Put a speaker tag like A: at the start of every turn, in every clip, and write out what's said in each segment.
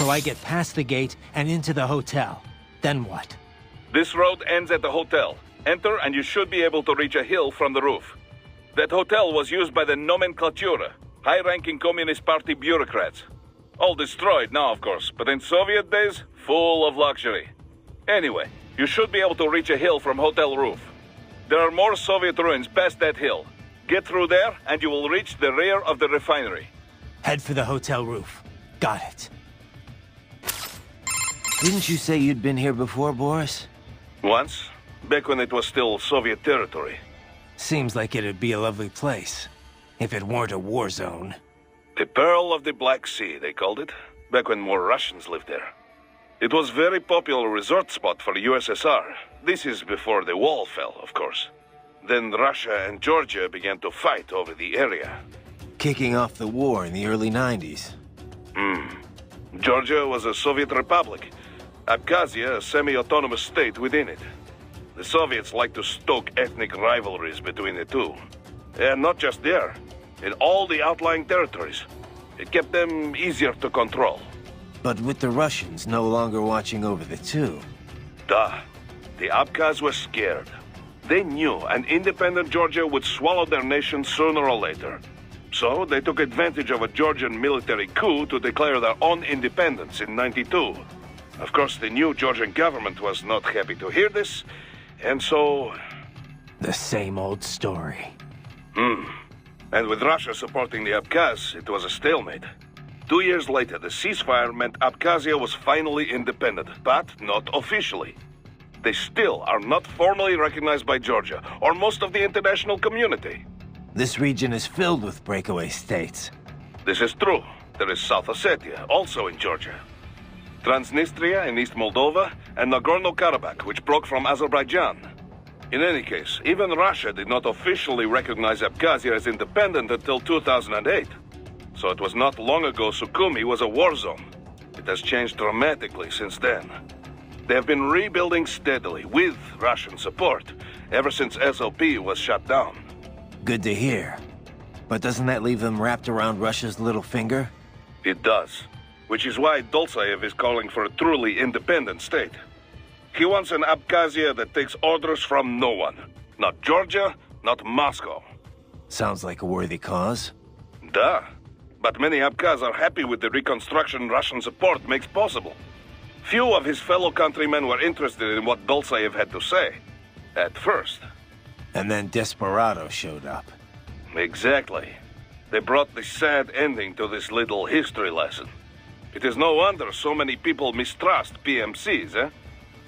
A: So I get past the gate and into the hotel. Then what?
B: This road ends at the hotel. Enter and you should be able to reach a hill from the roof. That hotel was used by the nomenclatura, high-ranking Communist Party bureaucrats. All destroyed now, of course, but in Soviet days, full of luxury. Anyway, you should be able to reach a hill from hotel roof. There are more Soviet ruins past that hill. Get through there and you will reach the rear of the refinery.
A: Head for the hotel roof. Got it.
C: Didn't you say you'd been here before, Boris?
B: Once, back when it was still Soviet territory.
A: Seems like it'd be a lovely place, if it weren't a war zone.
B: The Pearl of the Black Sea, they called it, back when more Russians lived there. It was a very popular resort spot for the USSR. This is before the wall fell, of course. Then Russia and Georgia began to fight over the area.
C: Kicking off the war in the early 90s.
B: Georgia was a Soviet republic. Abkhazia, a semi-autonomous state within it. The Soviets liked to stoke ethnic rivalries between the two. And not just there, in all the outlying territories. It kept them easier to control.
C: But with the Russians no longer watching over the two.
B: Duh. The Abkhaz were scared. They knew an independent Georgia would swallow their nation sooner or later. So they took advantage of a Georgian military coup to declare their own independence in '92. Of course, the new Georgian government was not happy to hear this, and so...
A: The same old story.
B: And with Russia supporting the Abkhaz, it was a stalemate. 2 years later, the ceasefire meant Abkhazia was finally independent, but not officially. They still are not formally recognized by Georgia, or most of the international community.
C: This region is filled with breakaway states.
B: This is true. There is South Ossetia, also in Georgia. Transnistria in East Moldova, and Nagorno-Karabakh, which broke from Azerbaijan. In any case, even Russia did not officially recognize Abkhazia as independent until 2008. So it was not long ago Sukhumi was a war zone. It has changed dramatically since then. They have been rebuilding steadily, with Russian support, ever since SOP was shut down.
C: Good to hear. But doesn't that leave them wrapped around Russia's little finger?
B: It does. Which is why Dolzaev is calling for a truly independent state. He wants an Abkhazia that takes orders from no one. Not Georgia, not Moscow.
C: Sounds like a worthy cause.
B: Duh. But many Abkhaz are happy with the reconstruction Russian support makes possible. Few of his fellow countrymen were interested in what Dolzaev had to say. At first.
C: And then Desperado showed up.
B: Exactly. They brought the sad ending to this little history lesson. It is no wonder so many people mistrust PMCs, eh?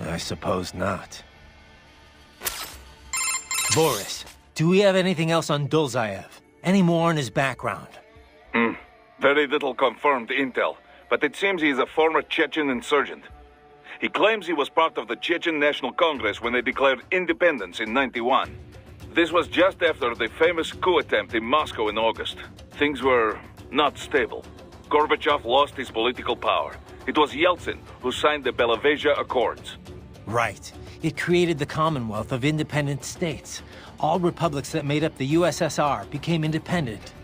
C: I suppose not.
A: Boris, do we have anything else on Dolzaev? Any more on his background?
B: Very little confirmed intel, but it seems he is a former Chechen insurgent. He claims he was part of the Chechen National Congress when they declared independence in '91. This was just after the famous coup attempt in Moscow in August. Things were not stable. Gorbachev lost his political power. It was Yeltsin who signed the Belavezha Accords.
A: Right. It created the Commonwealth of Independent States. All republics that made up the USSR became independent.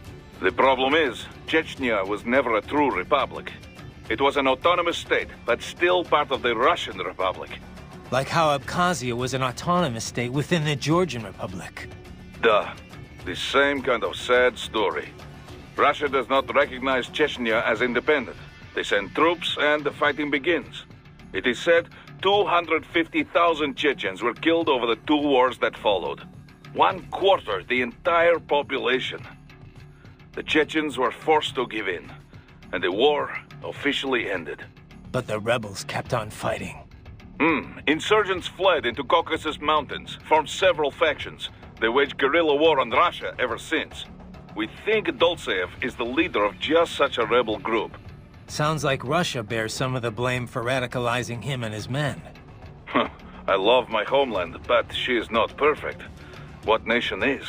B: The problem is, Chechnya was never a true republic. It was an autonomous state, but still part of the Russian Republic.
A: Like how Abkhazia was an autonomous state within the Georgian Republic.
B: Duh. The same kind of sad story. Russia does not recognize Chechnya as independent. They send troops and the fighting begins. It is said 250,000 Chechens were killed over the 2 wars that followed. 1/4 the entire population. The Chechens were forced to give in, and the war officially ended.
A: But the rebels kept on fighting.
B: Insurgents fled into Caucasus Mountains, formed several factions. They waged guerrilla war on Russia ever since. We think Dolzaev is the leader of just such a rebel group.
A: Sounds like Russia bears some of the blame for radicalizing him and his men.
B: I love my homeland, but she is not perfect. What nation is?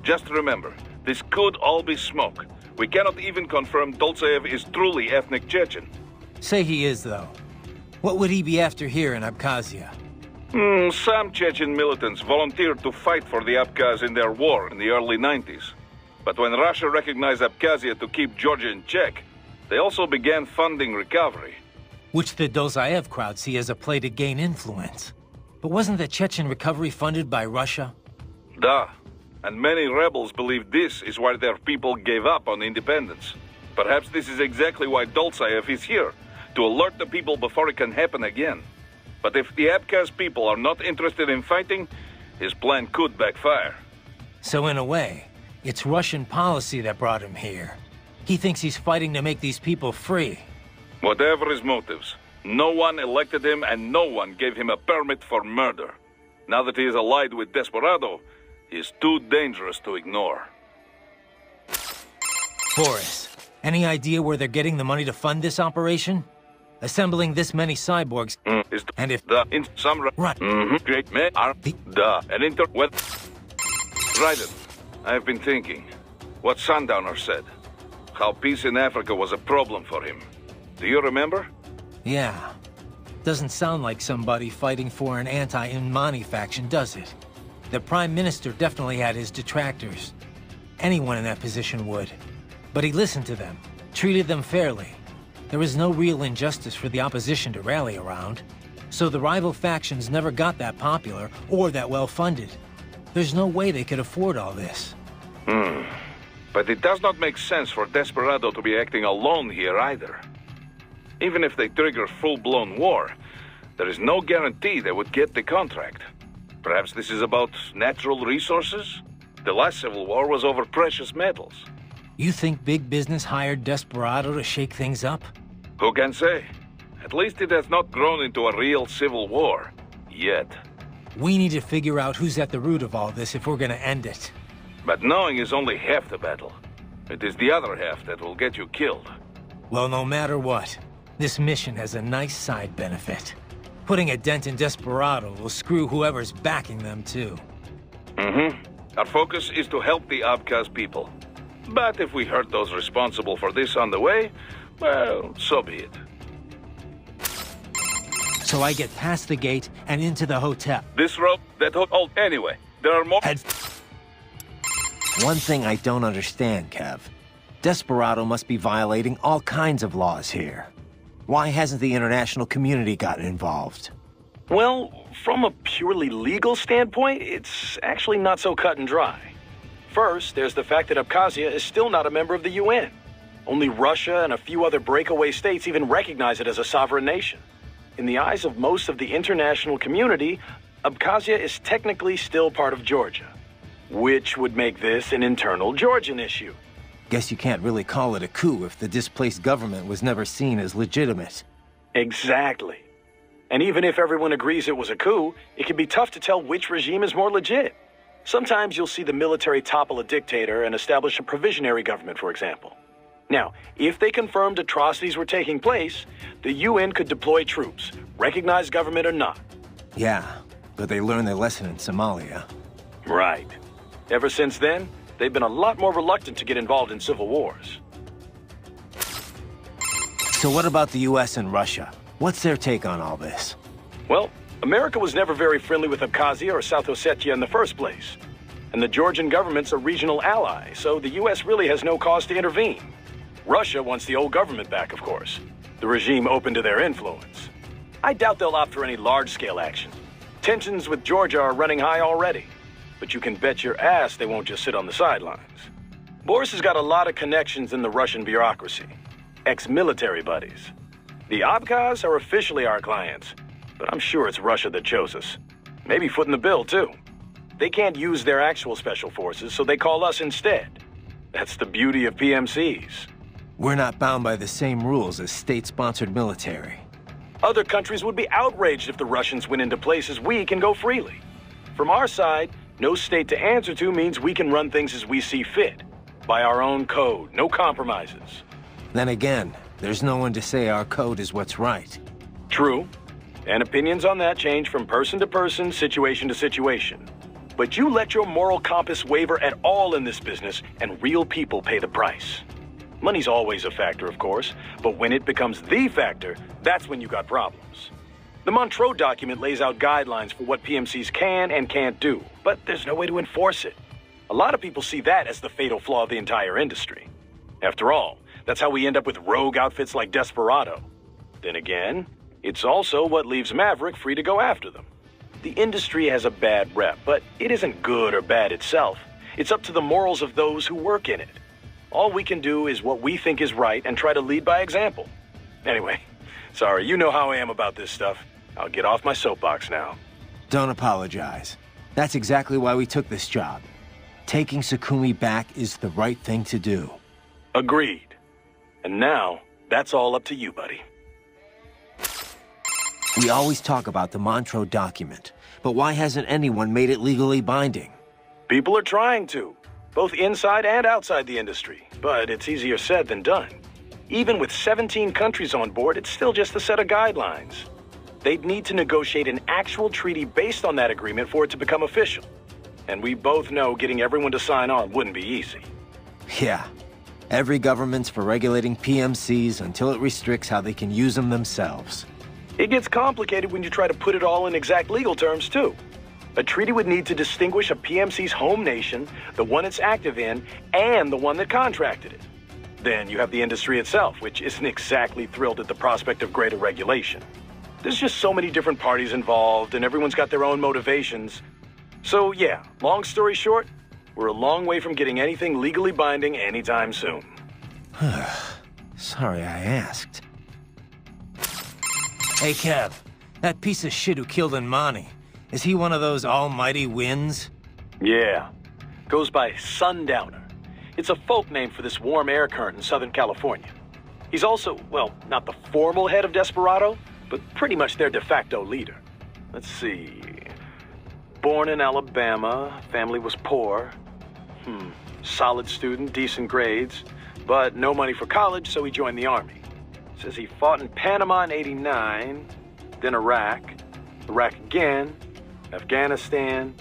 B: Just remember, this could all be smoke. We cannot even confirm Dolzaev is truly ethnic Chechen.
A: Say he is, though. What would he be after here in Abkhazia?
B: Some Chechen militants volunteered to fight for the Abkhaz in their war in the early 90s. But when Russia recognized Abkhazia to keep Georgia in check, they also began funding recovery.
A: which the Dozaev crowd see as a play to gain influence. But wasn't the Chechen recovery funded by Russia?
B: Duh. And many rebels believe this is why their people gave up on independence. Perhaps this is exactly why Dolzaev is here, to alert the people before it can happen again. But if the Abkhaz people are not interested in fighting, his plan could backfire.
A: So in a way, it's Russian policy that brought him here. He thinks he's fighting to make these people free.
B: Whatever his motives, no one elected him and no one gave him a permit for murder. Now that he is allied with Desperado, he is too dangerous to ignore.
A: Boris, any idea where they're getting the money to fund this operation? Assembling this many cyborgs, and if
B: the in some
A: right,
B: great men are the and inter well, Raiden, I have been thinking what Sundowner said, how peace in Africa was a problem for him. Do you remember?
A: Yeah. Doesn't sound like somebody fighting for an anti-Inmani faction, does it? The Prime Minister definitely had his detractors. Anyone in that position would. But he listened to them, treated them fairly. There was no real injustice for the opposition to rally around. So the rival factions never got that popular or that well-funded. There's no way they could afford all this.
B: But it does not make sense for Desperado to be acting alone here either. Even if they trigger full-blown war, there is no guarantee they would get the contract. Perhaps this is about natural resources? The last civil war was over precious metals.
A: You think big business hired Desperado to shake things up?
B: Who can say? At least it has not grown into a real civil war. Yet.
A: We need to figure out who's at the root of all this if we're gonna end it.
B: But knowing is only half the battle. It is the other half that will get you killed.
A: Well, no matter what, this mission has a nice side benefit. Putting a dent in Desperado will screw whoever's backing them, too.
B: Our focus is to help the Abkhaz people. But if we hurt those responsible for this on the way, well, so be it.
A: So I get past the gate and into the hotel.
B: This road, that hotel, anyway, there are more...
C: One thing I don't understand, Kev. Desperado must be violating all kinds of laws here. Why hasn't the international community gotten involved?
D: Well, from a purely legal standpoint, it's actually not so cut and dry. First, there's the fact that Abkhazia is still not a member of the UN. Only Russia and a few other breakaway states even recognize it as a sovereign nation. In the eyes of most of the international community, Abkhazia is technically still part of Georgia, which would make this an internal Georgian issue.
C: Guess you can't really call it a coup if the displaced government was never seen as legitimate.
D: Exactly. And even if everyone agrees it was a coup, it can be tough to tell which regime is more legit. Sometimes you'll see the military topple a dictator and establish a provisionary government, for example. Now, if they confirmed atrocities were taking place, the UN could deploy troops, recognize government or not.
C: Yeah, but they learned their lesson in Somalia.
D: Right. Ever since then, they've been a lot more reluctant to get involved in civil wars.
C: So what about the US and Russia? What's their take on all this?
D: Well, America was never very friendly with Abkhazia or South Ossetia in the first place. And the Georgian government's a regional ally, so the US really has no cause to intervene. Russia wants the old government back, of course. The regime open to their influence. I doubt they'll opt for any large-scale action. Tensions with Georgia are running high already. But you can bet your ass they won't just sit on the sidelines. Boris has got a lot of connections in the Russian bureaucracy. Ex-military buddies. The Abkhaz are officially our clients, but I'm sure it's Russia that chose us. Maybe footing the bill, too. They can't use their actual special forces, so they call us instead. That's the beauty of PMCs.
C: We're not bound by the same rules as state-sponsored military.
D: Other countries would be outraged if the Russians went into places we can go freely. From our side, no state to answer to means we can run things as we see fit. By our own code, no compromises.
C: Then again, there's no one to say our code is what's right.
D: True. And opinions on that change from person to person, situation to situation. But you let your moral compass waver at all in this business, and real people pay the price. Money's always a factor, of course, but when it becomes the factor, that's when you got problems. The Montreux document lays out guidelines for what PMCs can and can't do, but there's no way to enforce it. A lot of people see that as the fatal flaw of the entire industry. After all, that's how we end up with rogue outfits like Desperado. Then again, it's also what leaves Maverick free to go after them. The industry has a bad rep, but it isn't good or bad itself. It's up to the morals of those who work in it. All we can do is what we think is right and try to lead by example. Anyway, sorry, you know how I am about this stuff. I'll get off my soapbox now.
C: Don't apologize. That's exactly why we took this job. Taking Sakumi back is the right thing to do.
D: Agreed. And now, that's all up to you, buddy.
C: We always talk about the Montreux document, but why hasn't anyone made it legally binding?
D: People are trying to, both inside and outside the industry, but it's easier said than done. Even with 17 countries on board, it's still just a set of guidelines. They'd need to negotiate an actual treaty based on that agreement for it to become official. And we both know getting everyone to sign on wouldn't be easy.
C: Yeah. Every government's for regulating PMCs until it restricts how they can use them themselves.
D: It gets complicated when you try to put it all in exact legal terms, too. A treaty would need to distinguish a PMC's home nation, the one it's active in, and the one that contracted it. Then you have the industry itself, which isn't exactly thrilled at the prospect of greater regulation. There's just so many different parties involved, and everyone's got their own motivations. So yeah, long story short, we're a long way from getting anything legally binding anytime soon.
C: Sorry I asked.
A: Hey, Kev. That piece of shit who killed Imani. Is he one of those almighty winds?
D: Yeah. Goes by Sundowner. It's a folk name for this warm air current in Southern California. He's also, well, not the formal head of Desperado, but pretty much their de facto leader. Let's see. Born in Alabama, family was poor. Solid student, decent grades, but no money for college, so he joined the army. Says he fought in Panama in '89, then Iraq again, Afghanistan.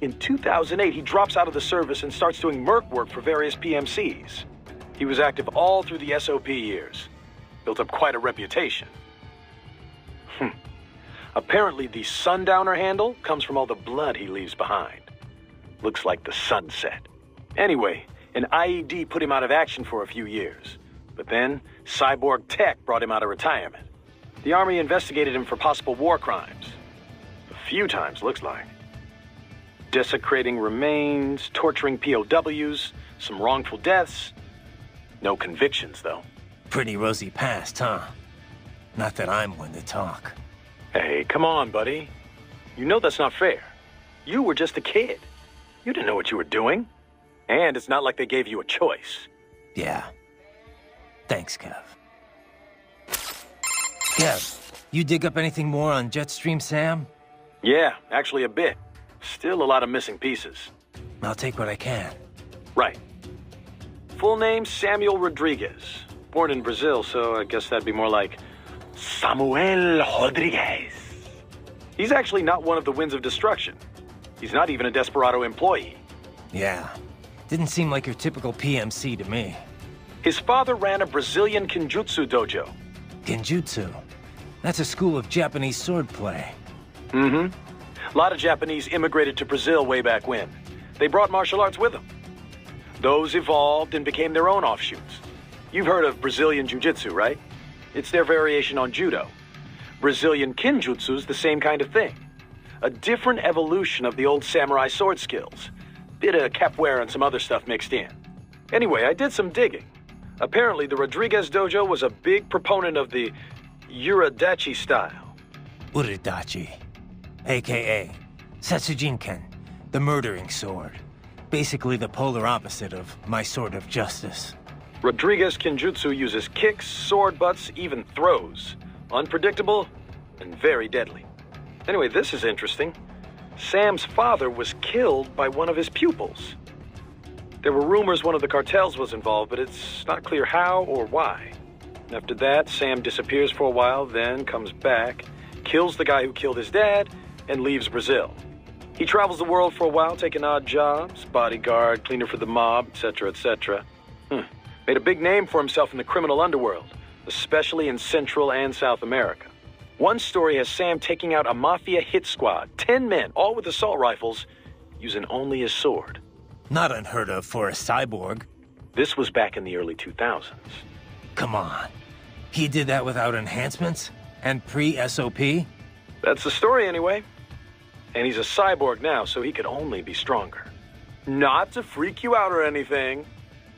D: In 2008, he drops out of the service and starts doing merc work for various PMCs. He was active all through the SOP years. Built up quite a reputation. Apparently, the Sundowner handle comes from all the blood he leaves behind. Looks like the sunset. Anyway, an IED put him out of action for a few years. But then, cyborg tech brought him out of retirement. The Army investigated him for possible war crimes. A few times, looks like. Desecrating remains, torturing POWs, some wrongful deaths. No convictions, though.
A: Pretty rosy past, huh? Not that I'm one to talk.
D: Hey, come on, buddy. You know that's not fair. You were just a kid. You didn't know what you were doing. And it's not like they gave you a choice.
A: Yeah. Thanks, Kev. Kev, you dig up anything more on Jetstream Sam?
D: Yeah, actually a bit. Still a lot of missing pieces.
A: I'll take what I can.
D: Right. Full name, Samuel Rodriguez. Born in Brazil, so I guess that'd be more like Samuel Rodriguez. He's actually not one of the Winds of Destruction. He's not even a Desperado employee.
A: Yeah. Didn't seem like your typical PMC to me.
D: His father ran a Brazilian Kenjutsu dojo.
A: Genjutsu. That's a school of Japanese swordplay.
D: A lot of Japanese immigrated to Brazil way back when. They brought martial arts with them. Those evolved and became their own offshoots. You've heard of Brazilian Jiu-Jitsu, right? It's their variation on Judo. Brazilian Kenjutsu's the same kind of thing. A different evolution of the old samurai sword skills. Bit of capoeira and some other stuff mixed in. Anyway, I did some digging. Apparently, the Rodriguez dojo was a big proponent of the Uridachi style.
A: Uridachi. A.K.A. Setsujinken, the murdering sword. Basically the polar opposite of my sword of justice.
D: Rodriguez Kenjutsu uses kicks, sword butts, even throws. Unpredictable and very deadly. Anyway, this is interesting. Sam's father was killed by one of his pupils. There were rumors one of the cartels was involved, but it's not clear how or why. After that, Sam disappears for a while, then comes back, kills the guy who killed his dad, and leaves Brazil. He travels the world for a while, taking odd jobs, bodyguard, cleaner for the mob, etc., etc. Made a big name for himself in the criminal underworld, especially in Central and South America. One story has Sam taking out a mafia hit squad, 10 men, all with assault rifles, using only his sword.
A: Not unheard of for a cyborg.
D: This was back in the early 2000s.
A: Come on. He did that without enhancements? And pre-SOP?
D: That's the story anyway. And he's a cyborg now, so he can only be stronger. Not to freak you out or anything.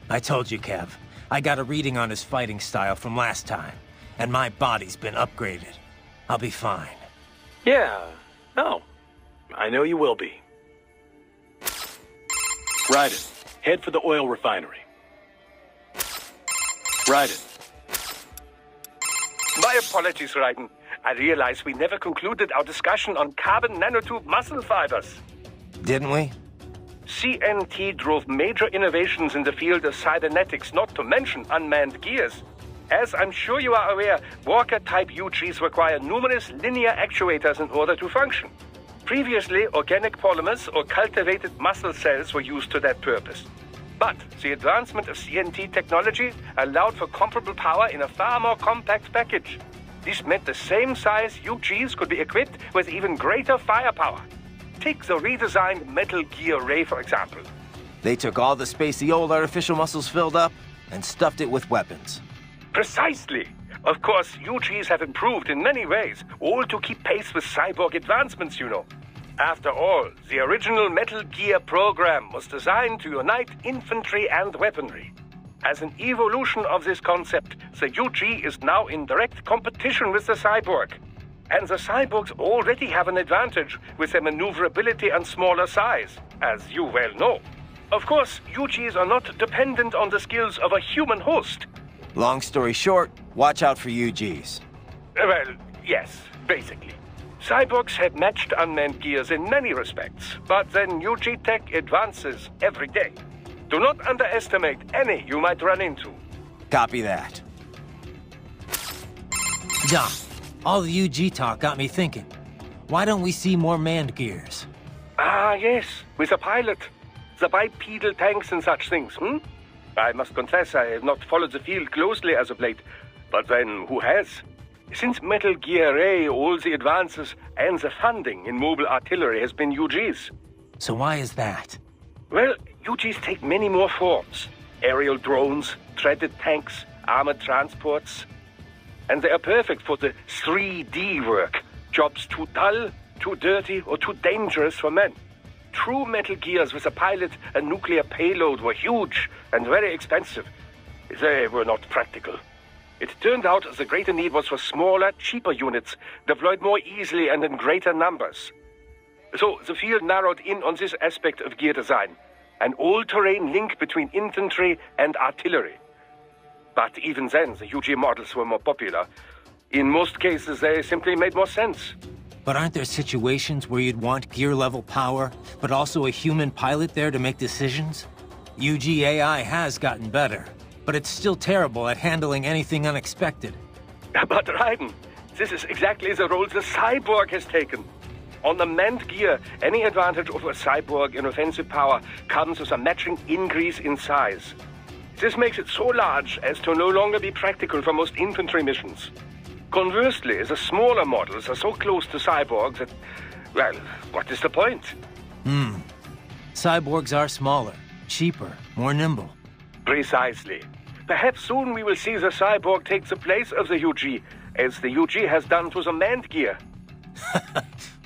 A: I told you, Kev. I got a reading on his fighting style from last time. And my body's been upgraded. I'll be fine.
D: Yeah. No. I know you will be. Raiden, head for the oil refinery. Raiden.
E: My apologies, Raiden. I realize we never concluded our discussion on carbon nanotube muscle fibers.
C: Didn't we?
E: CNT drove major innovations in the field of cybernetics, not to mention unmanned gears. As I'm sure you are aware, Walker-type UGs require numerous linear actuators in order to function. Previously, organic polymers or cultivated muscle cells were used to that purpose. But the advancement of CNT technology allowed for comparable power in a far more compact package. This meant the same size UGs could be equipped with even greater firepower. Take the redesigned Metal Gear Ray, for example.
C: They took all the space the old artificial muscles filled up and stuffed it with weapons.
E: Precisely. Of course, UGs have improved in many ways, all to keep pace with cyborg advancements, you know. After all, the original Metal Gear program was designed to unite infantry and weaponry. As an evolution of this concept, the UG is now in direct competition with the cyborg. And the cyborgs already have an advantage with their maneuverability and smaller size, as you well know. Of course, UGs are not dependent on the skills of a human host.
C: Long story short, watch out for UGs.
E: Well, yes, basically. Cyborgs have matched unmanned gears in many respects, but then UG tech advances every day. Do not underestimate any you might run into.
C: Copy that.
A: Doc, all the UG talk got me thinking. Why don't we see more manned gears?
E: Ah, yes, with a pilot. The bipedal tanks and such things, I must confess I have not followed the field closely as of late. But then, who has? Since Metal Gear Ray, all the advances and the funding in mobile artillery has been UGs.
A: So why is that?
E: Well, UGs take many more forms. Aerial drones, treaded tanks, armored transports. And they are perfect for the 3D work. Jobs too dull, too dirty, or too dangerous for men. True Metal Gears with a pilot and nuclear payload were huge and very expensive. They were not practical. It turned out the greater need was for smaller, cheaper units, deployed more easily and in greater numbers. So the field narrowed in on this aspect of gear design, an all-terrain link between infantry and artillery. But even then, the UG models were more popular. In most cases, they simply made more sense.
A: But aren't there situations where you'd want gear-level power, but also a human pilot there to make decisions? UG AI has gotten better, but it's still terrible at handling anything unexpected.
E: But Raiden, this is exactly the role the cyborg has taken. On the manned gear, any advantage over a cyborg in offensive power comes with a matching increase in size. This makes it so large as to no longer be practical for most infantry missions. Conversely, the smaller models are so close to cyborgs that, well, what is the point?
A: Cyborgs are smaller, cheaper, more nimble.
E: Precisely. Perhaps soon we will see the cyborg take the place of the UG, as the UG has done to the manned gear.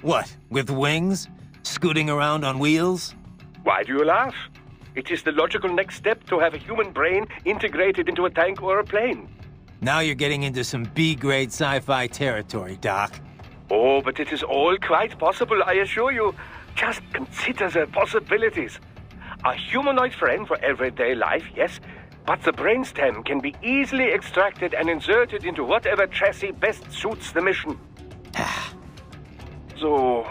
A: What, with wings? Scooting around on wheels?
E: Why do you laugh? It is the logical next step to have a human brain integrated into a tank or a plane.
A: Now you're getting into some B-grade sci-fi territory, Doc.
E: Oh, but it is all quite possible, I assure you. Just consider the possibilities. A humanoid frame for everyday life, yes, but the brainstem can be easily extracted and inserted into whatever chassis best suits the mission. So,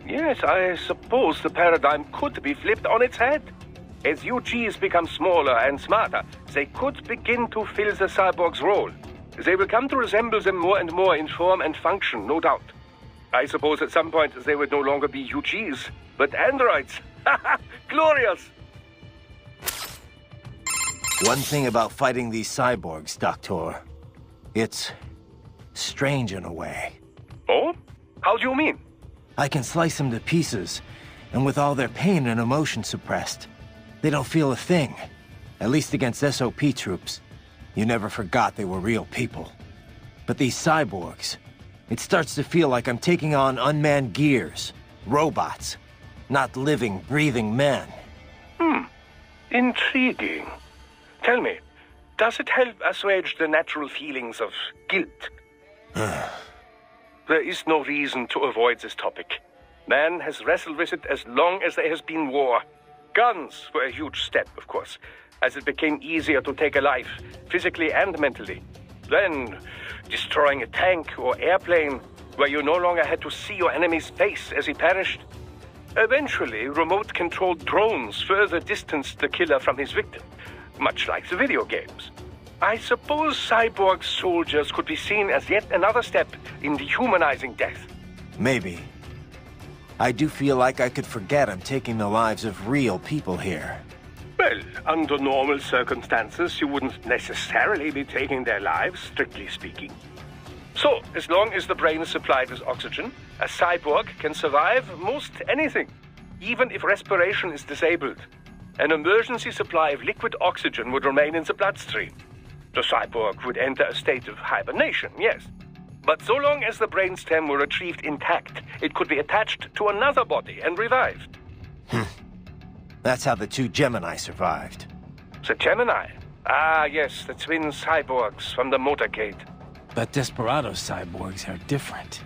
E: yes, I suppose the paradigm could be flipped on its head. As UGs become smaller and smarter, they could begin to fill the cyborg's role. They will come to resemble them more and more in form and function, no doubt. I suppose at some point they would no longer be UGs, but androids. Glorious!
C: One thing about fighting these cyborgs, Doctor. It's strange in a way.
E: Oh? How do you mean?
C: I can slice them to pieces, and with all their pain and emotion suppressed, they don't feel a thing. At least against SOP troops. You never forgot they were real people. But these cyborgs, it starts to feel like I'm taking on unmanned gears, robots, not living, breathing men.
E: Intriguing. Tell me, does it help assuage the natural feelings of guilt? There is no reason to avoid this topic. Man has wrestled with it as long as there has been war. Guns were a huge step, of course, as it became easier to take a life, physically and mentally. Then, destroying a tank or airplane, where you no longer had to see your enemy's face as he perished. Eventually, remote-controlled drones further distanced the killer from his victim, much like the video games. I suppose cyborg soldiers could be seen as yet another step in dehumanizing death.
C: Maybe. I do feel like I could forget I'm taking the lives of real people here.
E: Well, under normal circumstances, you wouldn't necessarily be taking their lives, strictly speaking. So, as long as the brain is supplied with oxygen, a cyborg can survive most anything, even if respiration is disabled. An emergency supply of liquid oxygen would remain in the bloodstream. The cyborg would enter a state of hibernation, yes. But so long as the brainstem were retrieved intact, it could be attached to another body and revived.
C: That's how the two Gemini survived.
E: The Gemini? Ah, yes, the twin cyborgs from the motorcade.
A: But Desperado's cyborgs are different.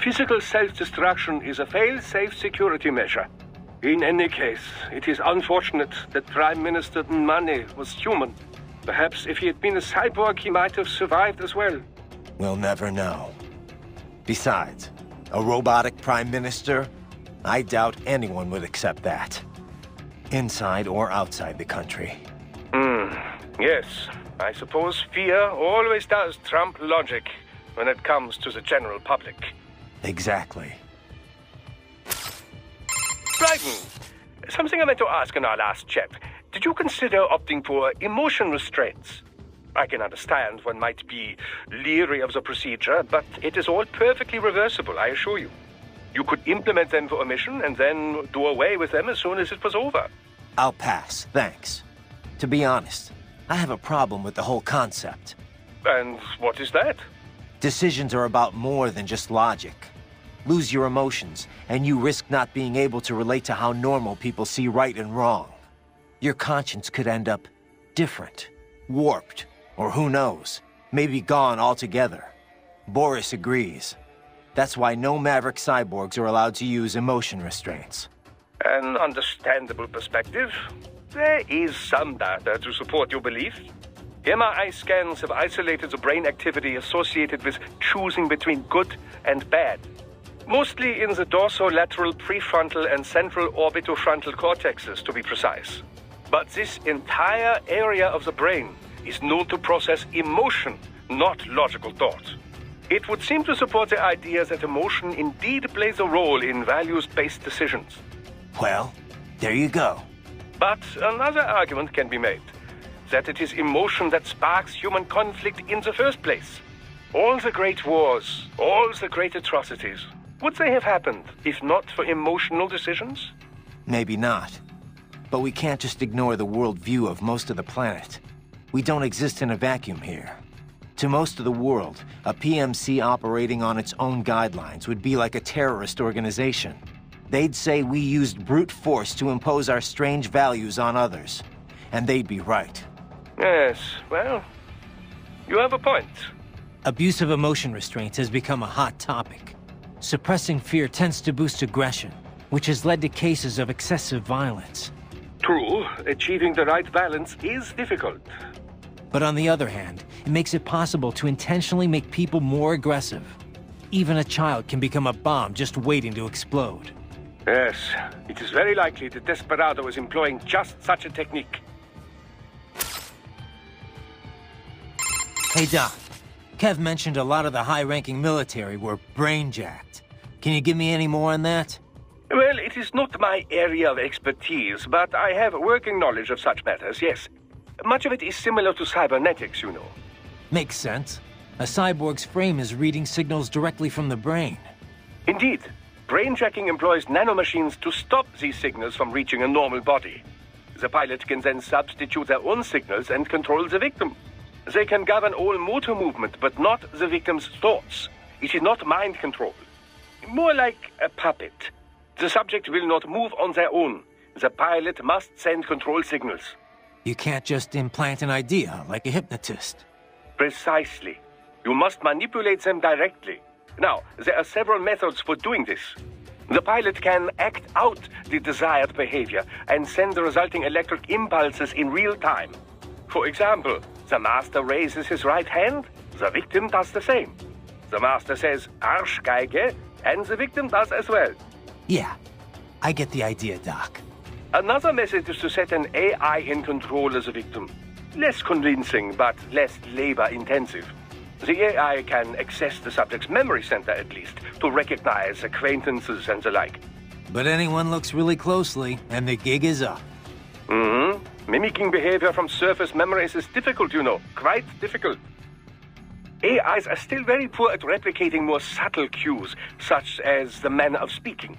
E: Physical self-destruction is a fail-safe security measure. In any case, it is unfortunate that Prime Minister Nmane was human. Perhaps if he had been a cyborg, he might have survived as well.
C: We'll never know. Besides, a robotic Prime Minister? I doubt anyone would accept that. Inside or outside the country.
E: Yes. I suppose fear always does trump logic when it comes to the general public.
C: Exactly.
E: Brighton, something I meant to ask in our last chat. Did you consider opting for emotion restraints? I can understand one might be leery of the procedure, but it is all perfectly reversible, I assure you. You could implement them for a mission and then do away with them as soon as it was over.
C: I'll pass, thanks. To be honest, I have a problem with the whole concept.
E: And what is that?
C: Decisions are about more than just logic. Lose your emotions, and you risk not being able to relate to how normal people see right and wrong. Your conscience could end up different, warped, or who knows, maybe gone altogether. Boris agrees. That's why no Maverick cyborgs are allowed to use emotion restraints.
E: An understandable perspective. There is some data to support your belief. MRI scans have isolated the brain activity associated with choosing between good and bad. Mostly in the dorsolateral prefrontal and central orbitofrontal cortexes, to be precise. But this entire area of the brain is known to process emotion, not logical thought. It would seem to support the idea that emotion indeed plays a role in values-based decisions.
C: Well, there you go.
E: But another argument can be made, that it is emotion that sparks human conflict in the first place. All the great wars, all the great atrocities, would they have happened if not for emotional decisions?
C: Maybe not. But we can't just ignore the world view of most of the planet. We don't exist in a vacuum here. To most of the world, a PMC operating on its own guidelines would be like a terrorist organization. They'd say we used brute force to impose our strange values on others. And they'd be right.
E: Yes, well, you have a point.
A: Abuse of emotion restraints has become a hot topic. Suppressing fear tends to boost aggression, which has led to cases of excessive violence.
E: True, achieving the right balance is difficult.
A: But on the other hand, it makes it possible to intentionally make people more aggressive. Even a child can become a bomb just waiting to explode.
E: Yes, it is very likely that Desperado is employing just such a technique.
A: Hey Doc, Kev mentioned a lot of the high-ranking military were brain-jacked. Can you give me any more on that?
E: Well, it is not my area of expertise, but I have working knowledge of such matters, yes. Much of it is similar to cybernetics, you know.
A: Makes sense. A cyborg's frame is reading signals directly from the brain.
E: Indeed. Brainjacking employs nanomachines to stop these signals from reaching a normal body. The pilot can then substitute their own signals and control the victim. They can govern all motor movement, but not the victim's thoughts. It is not mind control. More like a puppet. The subject will not move on their own. The pilot must send control signals.
A: You can't just implant an idea like a hypnotist.
E: Precisely. You must manipulate them directly. Now, there are several methods for doing this. The pilot can act out the desired behavior and send the resulting electric impulses in real time. For example, the master raises his right hand, the victim does the same. The master says, Arschgeige, and the victim does as well.
A: Yeah, I get the idea, Doc.
E: Another method is to set an AI in control as a victim. Less convincing, but less labor-intensive. The AI can access the subject's memory center, at least, to recognize acquaintances and the like.
A: But anyone looks really closely, and the gig is up.
E: Mimicking behavior from surface memories is difficult, you know. Quite difficult. AIs are still very poor at replicating more subtle cues, such as the manner of speaking.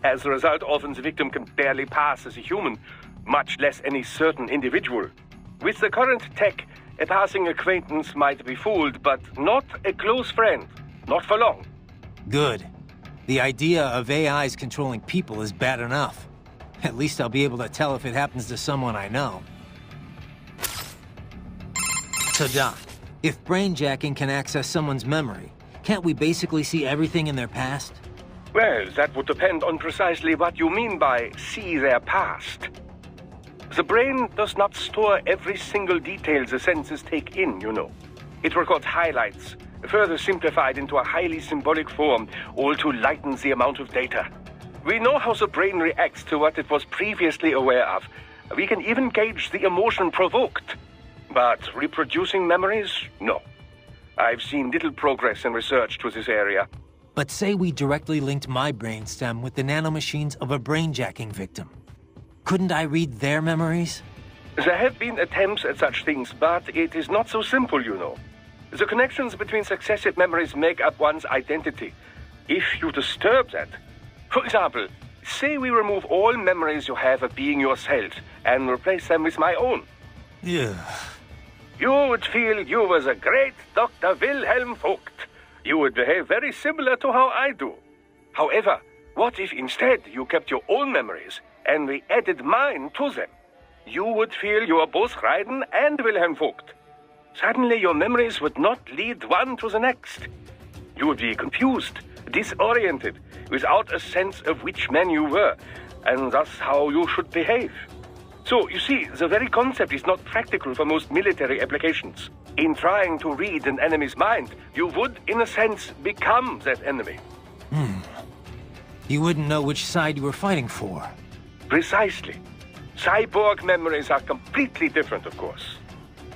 E: As a result, often the victim can barely pass as a human, much less any certain individual. With the current tech, a passing acquaintance might be fooled, but not a close friend. Not for long.
A: Good. The idea of AIs controlling people is bad enough. At least I'll be able to tell if it happens to someone I know. So, Doc, if brainjacking can access someone's memory, can't we basically see everything in their past?
E: Well, that would depend on precisely what you mean by see their past. The brain does not store every single detail the senses take in, you know. It records highlights, further simplified into a highly symbolic form, all to lighten the amount of data. We know how the brain reacts to what it was previously aware of. We can even gauge the emotion provoked. But reproducing memories? No. I've seen little progress in research to this area.
A: But say we directly linked my brainstem with the nanomachines of a brainjacking victim. Couldn't I read their memories?
E: There have been attempts at such things, but it is not so simple, you know. The connections between successive memories make up one's identity. If you disturb that... For example, say we remove all memories you have of being yourself and replace them with my own.
A: Yeah.
E: You would feel you was a great Dr. Wilhelm Vogt. You would behave very similar to how I do. However, what if instead you kept your own memories and we added mine to them? You would feel you are both Raiden and Wilhelm Vogt. Suddenly your memories would not lead one to the next. You would be confused, disoriented, without a sense of which man you were, and thus how you should behave. So, you see, the very concept is not practical for most military applications. In trying to read an enemy's mind, you would, in a sense, become that enemy.
A: You wouldn't know which side you were fighting for.
E: Precisely. Cyborg memories are completely different, of course.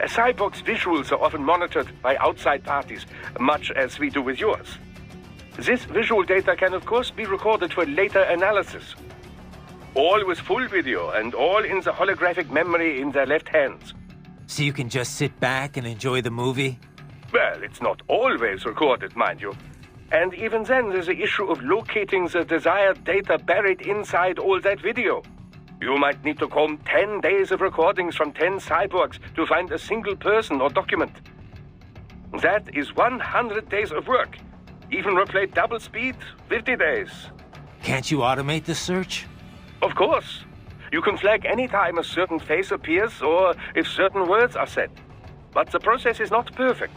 E: A cyborg's visuals are often monitored by outside parties, much as we do with yours. This visual data can, of course, be recorded for later analysis. All with full video and all in the holographic memory in their left hands.
A: So you can just sit back and enjoy the movie?
E: Well, it's not always recorded, mind you. And even then, there's the issue of locating the desired data buried inside all that video. You might need to comb 10 days of recordings from 10 cyborgs to find a single person or document. That is 100 days of work. Even replayed double speed, 50 days.
A: Can't you automate the search?
E: Of course. You can flag any time a certain face appears or if certain words are said. But the process is not perfect,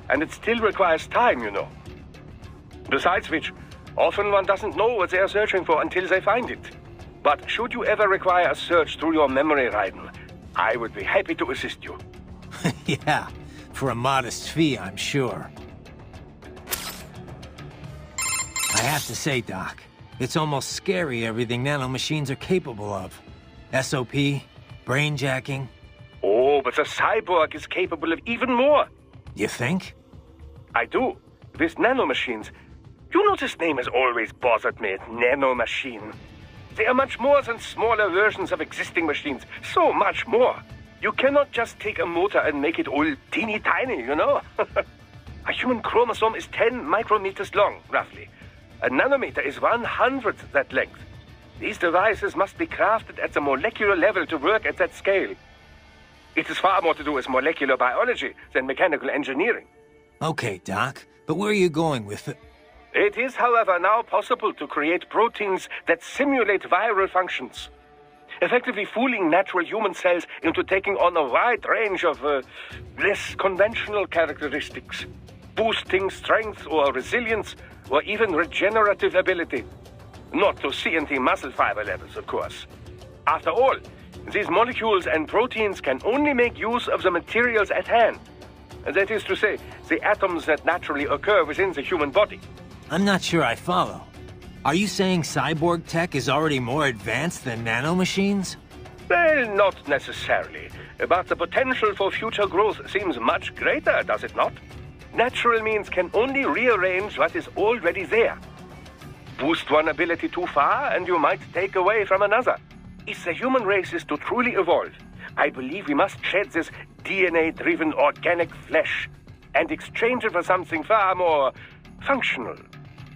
E: and it still requires time, you know. Besides which, often one doesn't know what they are searching for until they find it. But should you ever require a search through your memory, Raiden, I would be happy to assist you.
A: Yeah, for a modest fee, I'm sure. I have to say, Doc, it's almost scary everything nanomachines are capable of. SOP, brainjacking.
E: Oh, but the cyborg is capable of even more.
A: You think?
E: I do. With nanomachines. You know this name has always bothered me, nanomachine. They are much more than smaller versions of existing machines. So much more. You cannot just take a motor and make it all teeny tiny, you know? A human chromosome is 10 micrometers long, roughly. A nanometer is 1/100th that length. These devices must be crafted at the molecular level to work at that scale. It is far more to do with molecular biology than mechanical engineering.
A: Okay, Doc, but where are you going with it?
E: It is, however, now possible to create proteins that simulate viral functions, effectively fooling natural human cells into taking on a wide range of less conventional characteristics, boosting strength or resilience or even regenerative ability. Not to CNT muscle fiber levels, of course. After all, these molecules and proteins can only make use of the materials at hand. That is to say, the atoms that naturally occur within the human body.
A: I'm not sure I follow. Are you saying cyborg tech is already more advanced than nanomachines?
E: Well, not necessarily. But the potential for future growth seems much greater, does it not? Natural means can only rearrange what is already there. Boost one ability too far, and you might take away from another. If the human race is to truly evolve, I believe we must shed this DNA-driven organic flesh and exchange it for something far more functional.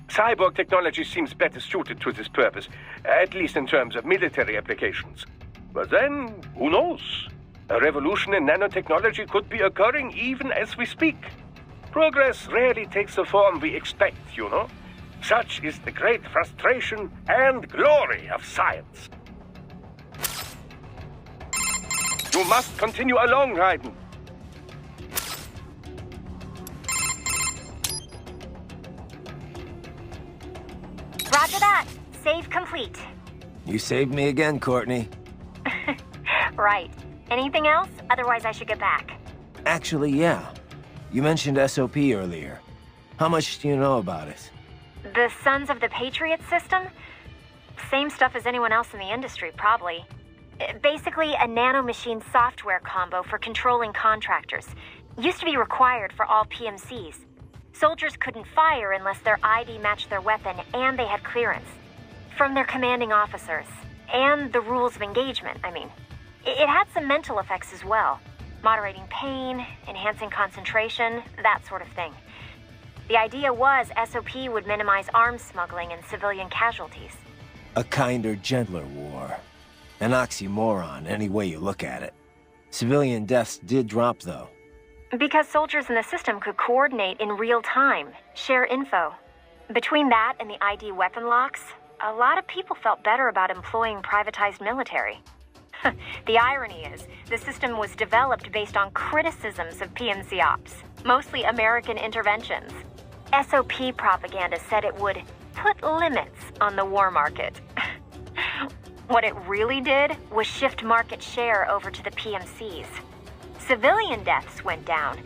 E: Cyborg technology seems better suited to this purpose, at least in terms of military applications. But then, who knows? A revolution in nanotechnology could be occurring even as we speak. Progress rarely takes the form we expect, you know? Such is the great frustration and glory of science. You must continue along, Raiden.
F: Roger that. Save complete.
C: You saved me again, Courtney.
F: Right. Anything else? Otherwise I should get back.
C: Actually, yeah. You mentioned SOP earlier. How much do you know about it?
F: The Sons of the Patriot system? Same stuff as anyone else in the industry, probably. Basically, a nanomachine software combo for controlling contractors. Used to be required for all PMCs. Soldiers couldn't fire unless their ID matched their weapon and they had clearance. From their commanding officers. And the rules of engagement, I mean. It had some mental effects as well. Moderating pain, enhancing concentration, that sort of thing. The idea was SOP would minimize arms smuggling and civilian casualties.
C: A kinder, gentler war. An oxymoron, any way you look at it. Civilian deaths did drop, though.
F: Because soldiers in the system could coordinate in real time, share info. Between that and the ID weapon locks, a lot of people felt better about employing privatized military. The irony is, the system was developed based on criticisms of PMC ops, mostly American interventions. SOP propaganda said it would put limits on the war market. What it really did was shift market share over to the PMCs. Civilian deaths went down,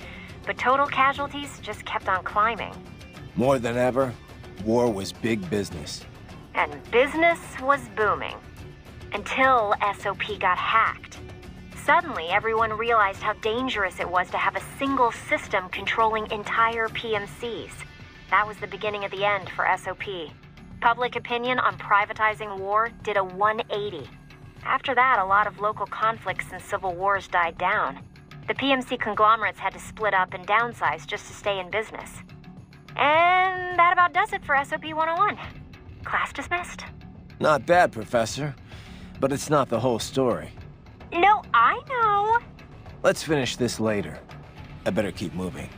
F: but total casualties just kept on climbing.
C: More than ever, war was big business.
F: And business was booming. Until SOP got hacked. Suddenly, everyone realized how dangerous it was to have a single system controlling entire PMCs. That was the beginning of the end for SOP. Public opinion on privatizing war did a 180. After that, a lot of local conflicts and civil wars died down. The PMC conglomerates had to split up and downsize just to stay in business. And that about does it for SOP 101. Class dismissed.
C: Not bad, Professor. But it's not the whole story.
F: No, I know.
C: Let's finish this later. I better keep moving.